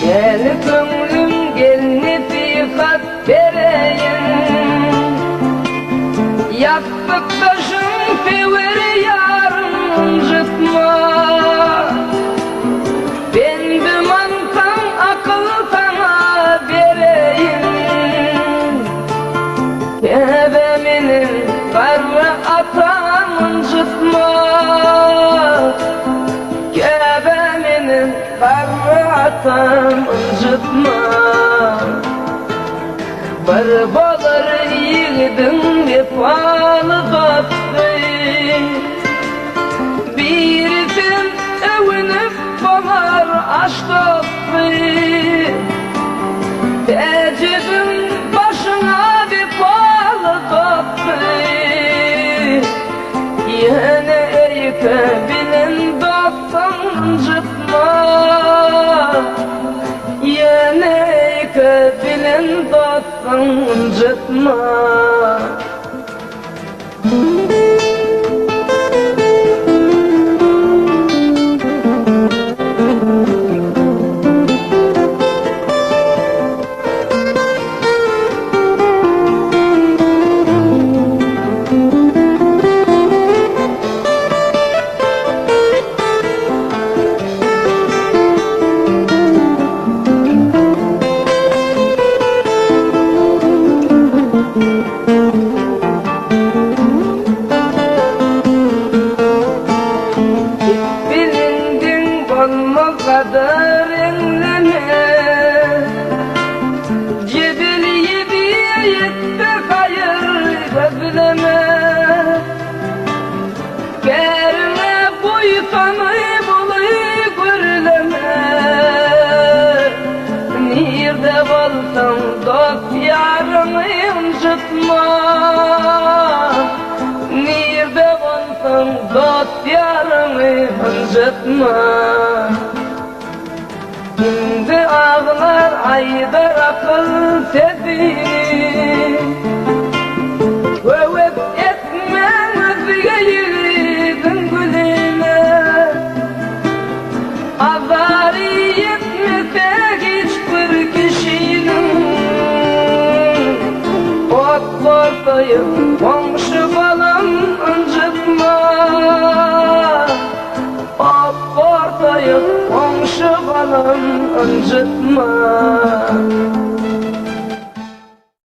Gel gönlüm gel nasihat vereyim. Yastık taşın sever yarım jıtma. Ben dumansam akıl sana vereyim. Kebemenin karı atamın jıtma. Kebemenin karı atamın jıtma. Bir bolur yiğidin vefalı dostu. Birisin övünüp bolar aşk dostu. Tecrübün başına vefalı dostu. Yine eyke bilin dostun jıtma. Yine eyke bilin dostun jıtma. Bilindin konma kadar enleme. Cedil yediye yetti hayır gözleme. Gerine boysanı bulayı görleme. Nirde bolsam dost yarını incitma. Nirde bolsam dost yarını incitma. Şimdi ağlar aydar akıl sesi. Övet etmen özge yiğidin gülüne. Azari etmese hiçbir kişinin. Ot ortayım komşu balam incitma. Ot ortayım komşu balam incitma.